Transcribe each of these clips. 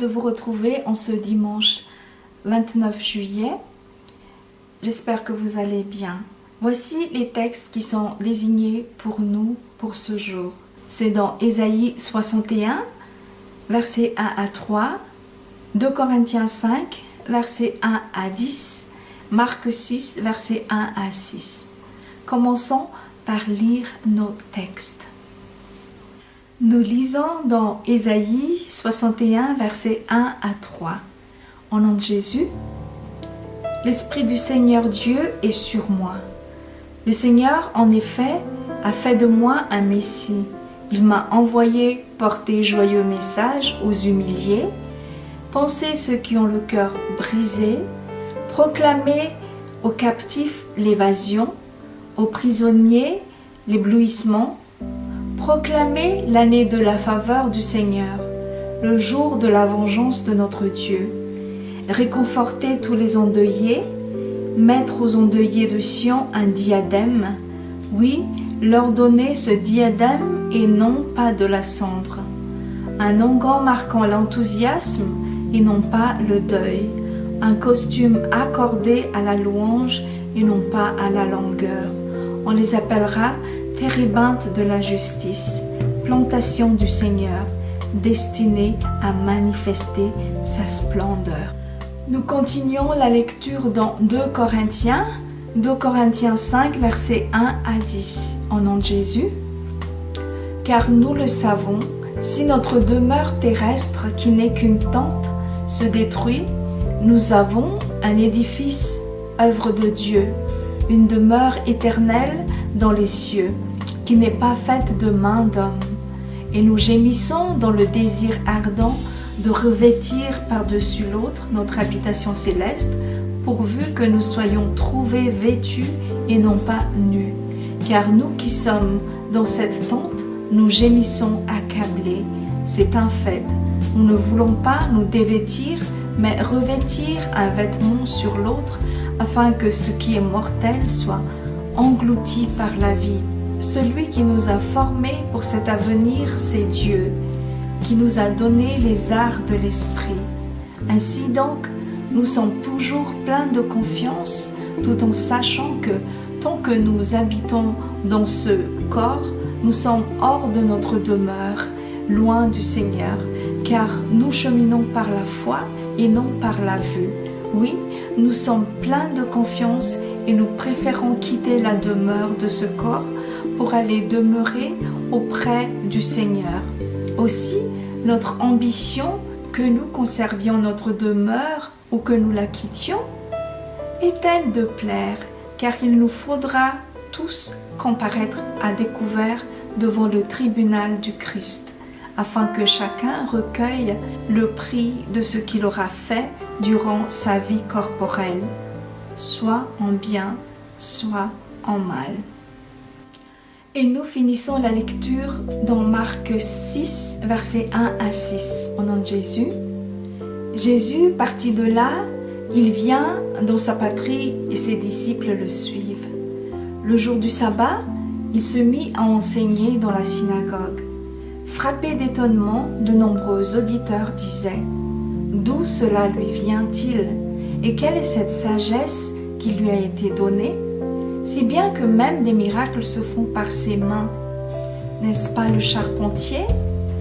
de vous retrouver en ce dimanche 29 juillet. J'espère que vous allez bien. Voici les textes qui sont désignés pour nous pour ce jour. C'est dans Ésaïe 61, versets 1 à 3, 2 Corinthiens 5, versets 1 à 10, Marc 6, versets 1 à 6. Commençons par lire nos textes. Nous lisons dans Ésaïe 61, versets 1 à 3. Au nom de Jésus, l'Esprit du Seigneur Dieu est sur moi. Le Seigneur, en effet, a fait de moi un Messie. Il m'a envoyé porter joyeux message aux humiliés, panser ceux qui ont le cœur brisé, proclamer aux captifs l'évasion, aux prisonniers l'éblouissement, proclamer l'année de la faveur du Seigneur, le jour de la vengeance de notre Dieu, réconforter tous les endeuillés, mettre aux endeuillés de Sion un diadème, oui, leur donner ce diadème et non pas de la cendre, un onguent marquant l'enthousiasme et non pas le deuil, un costume accordé à la louange et non pas à la langueur. On les appellera térébinthes de la justice, plantation du Seigneur, destinée à manifester sa splendeur. Nous continuons la lecture dans 2 Corinthiens 5, versets 1 à 10, au nom de Jésus. Car nous le savons, si notre demeure terrestre, qui n'est qu'une tente, se détruit, nous avons un édifice, œuvre de Dieu, une demeure éternelle dans les cieux, qui n'est pas faite de main d'homme. Et nous gémissons dans le désir ardent de revêtir par-dessus l'autre notre habitation céleste, pourvu que nous soyons trouvés vêtus et non pas nus. Car nous qui sommes dans cette tente, nous gémissons accablés. C'est un fait. Nous ne voulons pas nous dévêtir, mais revêtir un vêtement sur l'autre, afin que ce qui est mortel soit englouti par la vie. Celui qui nous a formés pour cet avenir, c'est Dieu, qui nous a donné les arts de l'esprit. Ainsi donc, nous sommes toujours pleins de confiance, tout en sachant que tant que nous habitons dans ce corps, nous sommes hors de notre demeure, loin du Seigneur, car nous cheminons par la foi et non par la vue. Oui, nous sommes pleins de confiance et nous préférons quitter la demeure de ce corps pour aller demeurer auprès du Seigneur. Aussi, notre ambition, que nous conservions notre demeure ou que nous la quittions, est-elle de plaire, car il nous faudra tous comparaître à découvert devant le tribunal du Christ, afin que chacun recueille le prix de ce qu'il aura fait durant sa vie corporelle, soit en bien, soit en mal. Et nous finissons la lecture dans Marc 6, versets 1 à 6, au nom de Jésus. Jésus, parti de là, il vient dans sa patrie et ses disciples le suivent. Le jour du sabbat, il se mit à enseigner dans la synagogue. Frappé d'étonnement, de nombreux auditeurs disaient « D'où cela lui vient-il? Et quelle est cette sagesse qui lui a été donnée? Si bien que même des miracles se font par ses mains. N'est-ce pas le charpentier,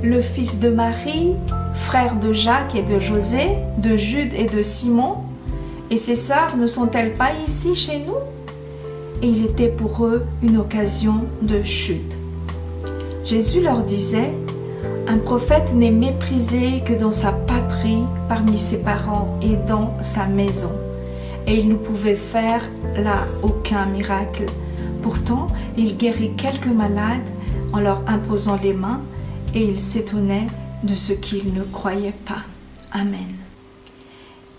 le fils de Marie, frère de Jacques et de José, de Jude et de Simon? Et ses sœurs ne sont-elles pas ici chez nous ?» Et il était pour eux une occasion de chute. Jésus leur disait « Un prophète n'est méprisé que dans sa patrie, parmi ses parents et dans sa maison. » Et il ne pouvait faire là aucun miracle. Pourtant, il guérit quelques malades en leur imposant les mains et il s'étonnait de ce qu'ils ne croyaient pas. Amen.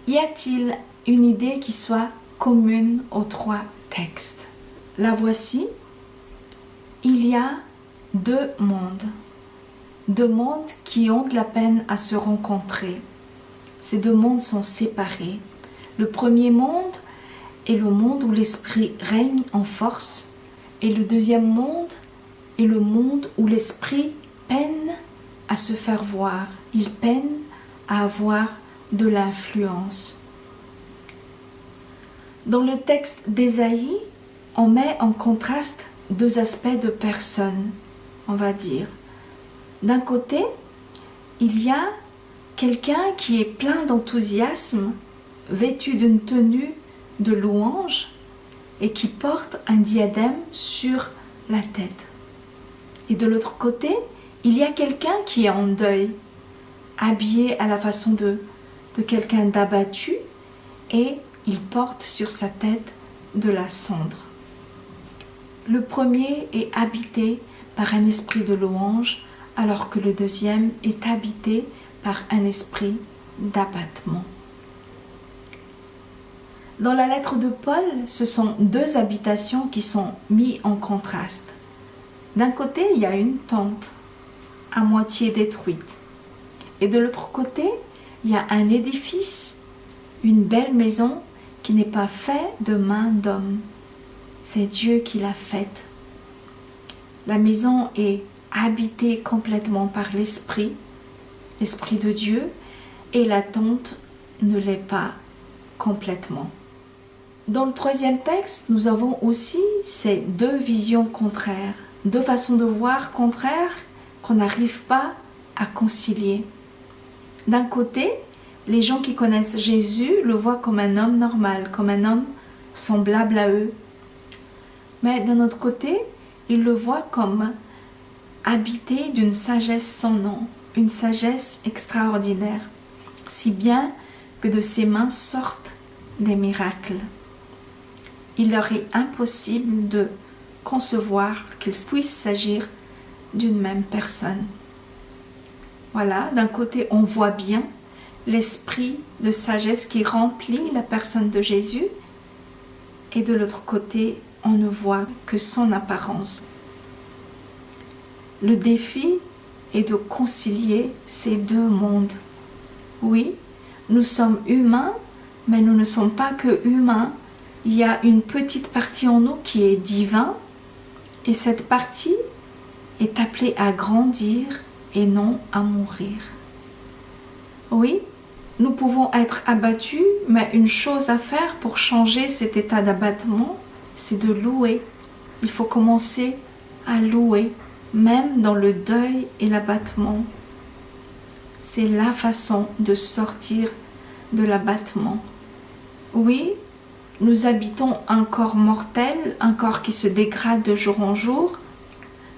Y a-t-il une idée qui soit commune aux trois textes? La voici. Il y a deux mondes qui ont de la peine à se rencontrer. Ces deux mondes sont séparés. Le premier monde est le monde où l'esprit règne en force, et le deuxième monde est le monde où l'esprit peine à se faire voir. Il peine à avoir de l'influence. Dans le texte d'Ésaïe, on met en contraste deux aspects de personnes, on va dire. D'un côté, il y a quelqu'un qui est plein d'enthousiasme, vêtu d'une tenue de louange et qui porte un diadème sur la tête. Et de l'autre côté, il y a quelqu'un qui est en deuil, habillé à la façon de quelqu'un d'abattu, et il porte sur sa tête de la cendre. Le premier est habité par un esprit de louange, alors que le deuxième est habité par un esprit d'abattement. Dans la lettre de Paul, ce sont deux habitations qui sont mises en contraste. D'un côté, il y a une tente à moitié détruite. Et de l'autre côté, il y a un édifice, une belle maison qui n'est pas faite de main d'homme. C'est Dieu qui l'a faite. La maison est habitée complètement par l'Esprit de Dieu, et la tente ne l'est pas complètement. Dans le troisième texte, nous avons aussi ces deux visions contraires, deux façons de voir contraires qu'on n'arrive pas à concilier. D'un côté, les gens qui connaissent Jésus le voient comme un homme normal, comme un homme semblable à eux. Mais d'un autre côté, ils le voient comme habité d'une sagesse sans nom, une sagesse extraordinaire, si bien que de ses mains sortent des miracles. Il leur est impossible de concevoir qu'il puisse s'agir d'une même personne. Voilà, d'un côté, on voit bien l'esprit de sagesse qui remplit la personne de Jésus, et de l'autre côté, on ne voit que son apparence. Le défi est de concilier ces deux mondes. Oui, nous sommes humains, mais nous ne sommes pas que humains. Il y a une petite partie en nous qui est divin, et cette partie est appelée à grandir et non à mourir. Oui, nous pouvons être abattus, mais une chose à faire pour changer cet état d'abattement, c'est de louer. Il faut commencer à louer, même dans le deuil et l'abattement. C'est la façon de sortir de l'abattement. Oui, nous habitons un corps mortel, un corps qui se dégrade de jour en jour,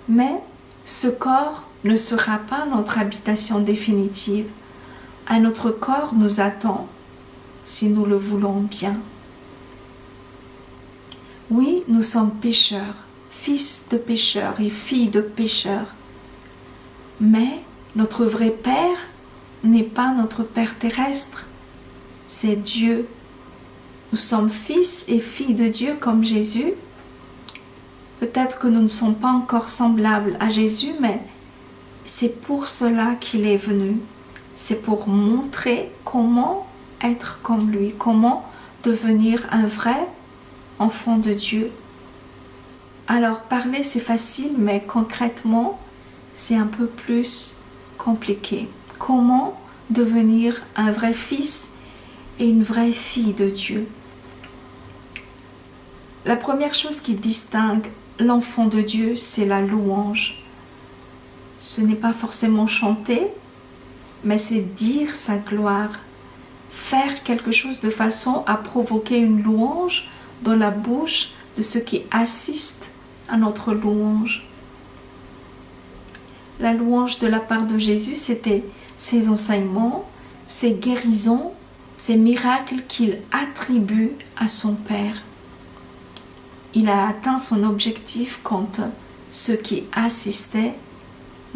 mais ce corps ne sera pas notre habitation définitive. Un autre corps nous attend, si nous le voulons bien. Oui, nous sommes pécheurs, fils de pécheurs et filles de pécheurs. Mais notre vrai Père n'est pas notre Père terrestre, c'est Dieu. Nous sommes fils et filles de Dieu comme Jésus. Peut-être que nous ne sommes pas encore semblables à Jésus, mais c'est pour cela qu'il est venu. C'est pour montrer comment être comme lui, comment devenir un vrai enfant de Dieu. Alors parler c'est facile, mais concrètement c'est un peu plus compliqué. Comment devenir un vrai fils et une vraie fille de Dieu? La première chose qui distingue l'enfant de Dieu, c'est la louange. Ce n'est pas forcément chanter, mais c'est dire sa gloire, faire quelque chose de façon à provoquer une louange dans la bouche de ceux qui assistent à notre louange. La louange de la part de Jésus, c'était ses enseignements, ses guérisons, ses miracles qu'il attribue à son Père. Il a atteint son objectif quand ceux qui assistaient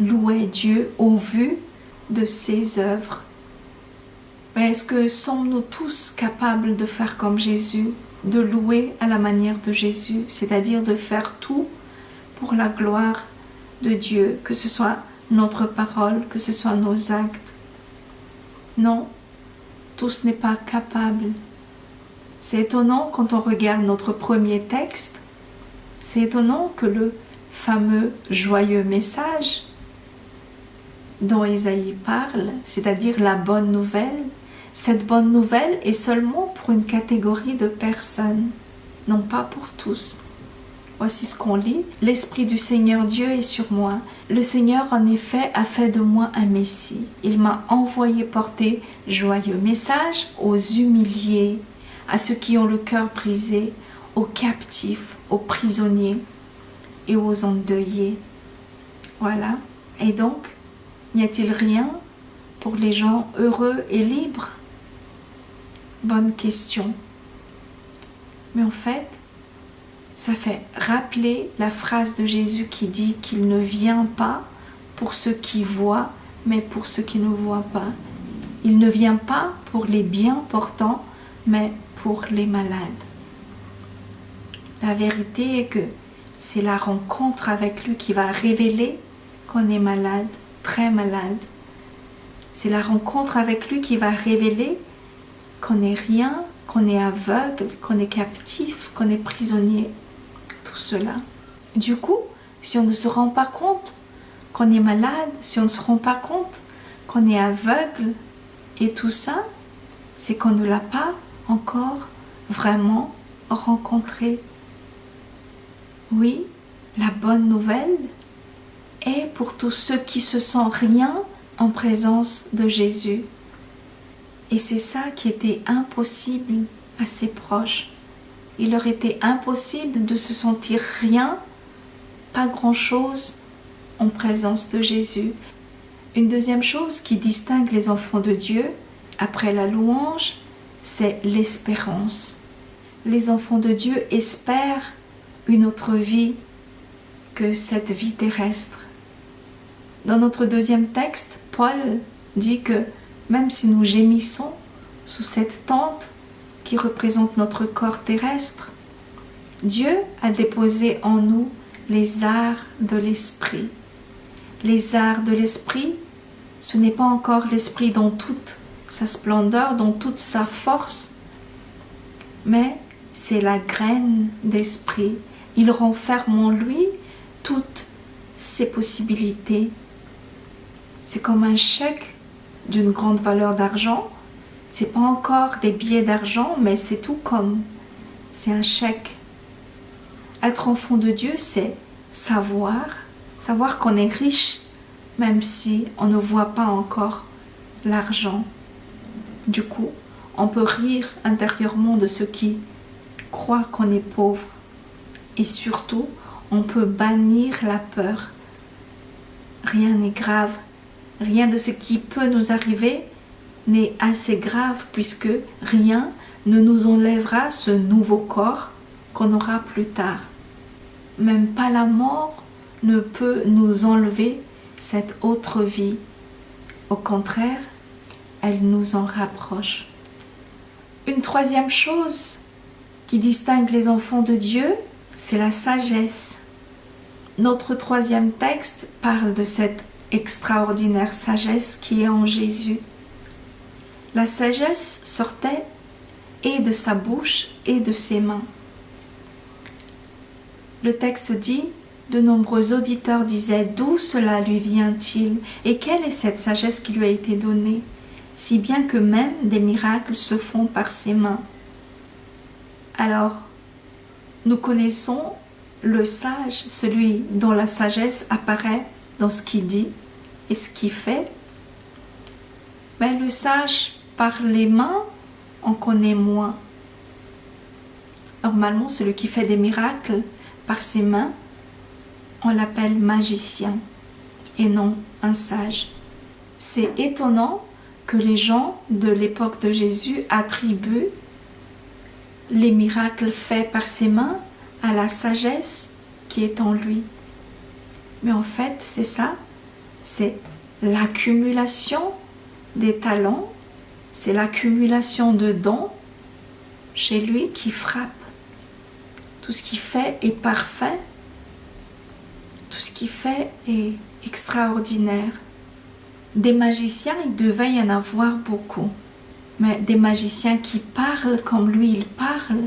louaient Dieu au vu de ses œuvres. Mais est-ce que sommes-nous tous capables de faire comme Jésus, de louer à la manière de Jésus, c'est-à-dire de faire tout pour la gloire de Dieu, que ce soit notre parole, que ce soit nos actes? Non, tous n'est pas capable. C'est étonnant quand on regarde notre premier texte, c'est étonnant que le fameux joyeux message dont Ésaïe parle, c'est-à-dire la bonne nouvelle, cette bonne nouvelle est seulement pour une catégorie de personnes, non pas pour tous. Voici ce qu'on lit. « L'Esprit du Seigneur Dieu est sur moi. Le Seigneur, en effet, a fait de moi un Messie. Il m'a envoyé porter joyeux message aux humiliés, à ceux qui ont le cœur brisé, aux captifs, aux prisonniers et aux endeuillés. » Voilà. Et donc, n'y a-t-il rien pour les gens heureux et libres? Bonne question. Mais en fait, ça fait rappeler la phrase de Jésus qui dit qu'il ne vient pas pour ceux qui voient, mais pour ceux qui ne voient pas. Il ne vient pas pour les bien portants, mais pour les malades. La vérité est que c'est la rencontre avec lui qui va révéler qu'on est malade, très malade. C'est la rencontre avec lui qui va révéler qu'on n'est rien, qu'on est aveugle, qu'on est captif, qu'on est prisonnier. Tout cela. Du coup, si on ne se rend pas compte qu'on est malade, si on ne se rend pas compte qu'on est aveugle et tout ça, c'est qu'on ne l'a pas encore vraiment rencontré. Oui, la bonne nouvelle est pour tous ceux qui se sentent rien en présence de Jésus. Et c'est ça qui était impossible à ses proches. Il leur était impossible de se sentir rien, pas grand-chose en présence de Jésus. Une deuxième chose qui distingue les enfants de Dieu, après la louange, c'est l'espérance. Les enfants de Dieu espèrent une autre vie que cette vie terrestre. Dans notre deuxième texte, Paul dit que même si nous gémissons sous cette tente qui représente notre corps terrestre, Dieu a déposé en nous les arts de l'esprit. Les arts de l'esprit, ce n'est pas encore l'esprit dans toute sa splendeur, dans toute sa force, mais c'est la graine d'esprit. Il renferme en lui toutes ses possibilités. C'est comme un chèque d'une grande valeur d'argent. C'est pas encore des billets d'argent, mais c'est tout comme. C'est un chèque. Être enfant de Dieu, c'est savoir qu'on est riche, même si on ne voit pas encore l'argent. Du coup, on peut rire intérieurement de ceux qui croient qu'on est pauvre. Et surtout, on peut bannir la peur. Rien n'est grave. Rien de ce qui peut nous arriver n'est assez grave puisque rien ne nous enlèvera ce nouveau corps qu'on aura plus tard. Même pas la mort ne peut nous enlever cette autre vie. Au contraire, elle nous en rapproche. Une troisième chose qui distingue les enfants de Dieu, c'est la sagesse. Notre troisième texte parle de cette extraordinaire sagesse qui est en Jésus. La sagesse sortait et de sa bouche et de ses mains. Le texte dit, de nombreux auditeurs disaient « D'où cela lui vient-il et quelle est cette sagesse qui lui a été donnée, si bien que même des miracles se font par ses mains ?» Alors, nous connaissons le sage, celui dont la sagesse apparaît dans ce qu'il dit et ce qu'il fait. Mais le sage, par les mains, on connaît moins. Normalement, celui qui fait des miracles par ses mains, on l'appelle magicien et non un sage. C'est étonnant que les gens de l'époque de Jésus attribuent les miracles faits par ses mains à la sagesse qui est en lui. Mais en fait, c'est ça, c'est l'accumulation des talents, c'est l'accumulation de dons chez lui qui frappe. Tout ce qu'il fait est parfait, tout ce qu'il fait est extraordinaire. Des magiciens, il devait y en avoir beaucoup, mais des magiciens qui parlent comme lui, il parle,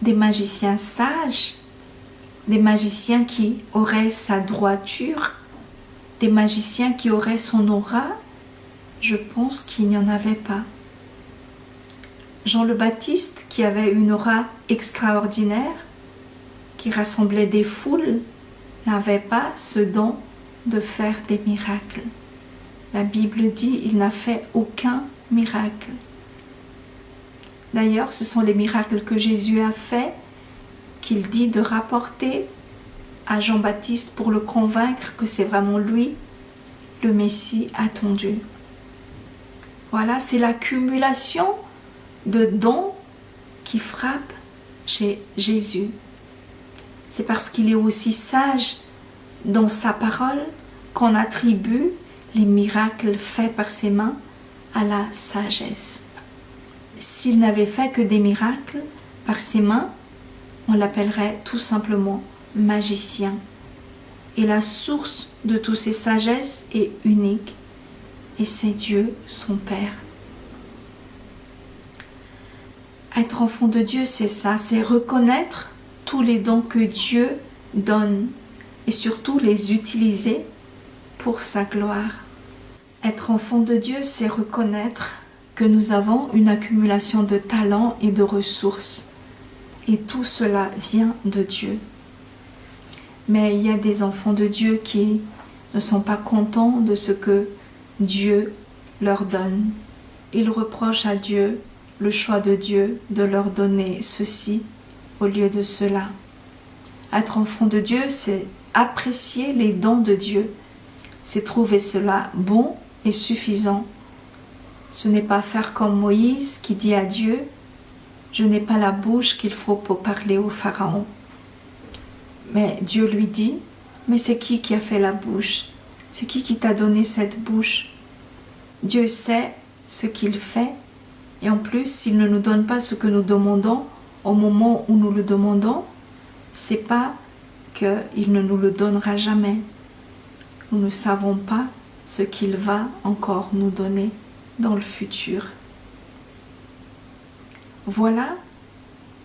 des magiciens sages, des magiciens qui auraient sa droiture, des magiciens qui auraient son aura? Je pense qu'il n'y en avait pas. Jean le Baptiste, qui avait une aura extraordinaire, qui rassemblait des foules, n'avait pas ce don de faire des miracles. La Bible dit qu'il n'a fait aucun miracle. D'ailleurs, ce sont les miracles que Jésus a faits qu'il dit de rapporter à Jean-Baptiste pour le convaincre que c'est vraiment lui, le Messie attendu. Voilà, c'est l'accumulation de dons qui frappe chez Jésus. C'est parce qu'il est aussi sage dans sa parole qu'on attribue les miracles faits par ses mains à la sagesse. S'il n'avait fait que des miracles par ses mains, on l'appellerait tout simplement magicien. Et la source de toutes ces sagesses est unique, et c'est Dieu, son Père. Être enfant de Dieu, c'est ça, c'est reconnaître tous les dons que Dieu donne et surtout les utiliser pour sa gloire. Être enfant de Dieu, c'est reconnaître que nous avons une accumulation de talents et de ressources. Et tout cela vient de Dieu. Mais il y a des enfants de Dieu qui ne sont pas contents de ce que Dieu leur donne. Ils reprochent à Dieu le choix de Dieu de leur donner ceci au lieu de cela. Être enfant de Dieu, c'est apprécier les dons de Dieu. C'est trouver cela bon et suffisant. Ce n'est pas faire comme Moïse qui dit à Dieu « Je n'ai pas la bouche qu'il faut pour parler au Pharaon ». Mais Dieu lui dit « Mais c'est qui a fait la bouche? C'est qui t'a donné cette bouche ?» Dieu sait ce qu'il fait et en plus, s'il ne nous donne pas ce que nous demandons au moment où nous le demandons, c'est pas qu'il ne nous le donnera jamais. Nous ne savons pas ce qu'il va encore nous donner dans le futur. Voilà,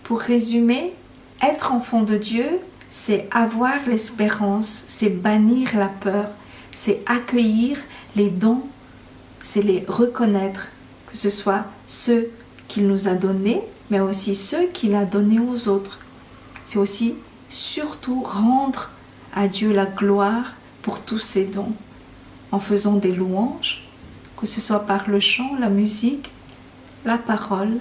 pour résumer, être enfant de Dieu, c'est avoir l'espérance, c'est bannir la peur, c'est accueillir les dons, c'est les reconnaître, que ce soit ceux qu'il nous a donnés, mais aussi ceux qu'il a donnés aux autres. C'est aussi surtout rendre à Dieu la gloire pour tous ses dons, en faisant des louanges, que ce soit par le chant, la musique, la parole,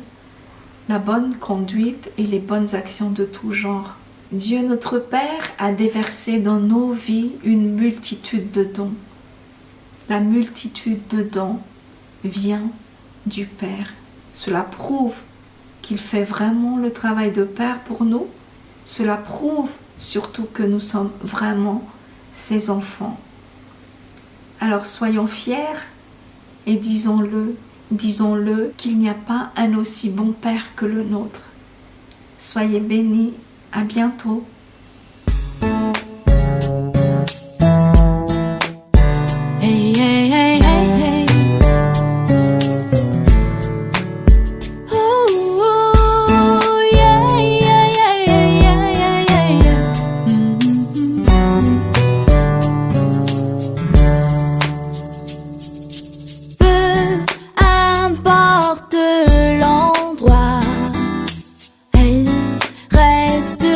la bonne conduite et les bonnes actions de tout genre. Dieu notre Père a déversé dans nos vies une multitude de dons. La multitude de dons vient du Père. Cela prouve qu'il fait vraiment le travail de Père pour nous. Cela prouve surtout que nous sommes vraiment ses enfants. Alors soyons fiers et disons-le qu'il n'y a pas un aussi bon Père que le nôtre. Soyez bénis, à bientôt. Hey, hey, hey, hey, hey. Ooh, yeah, yeah, yeah, yeah, yeah, yeah, yeah. Peu importe l'endroit, elle reste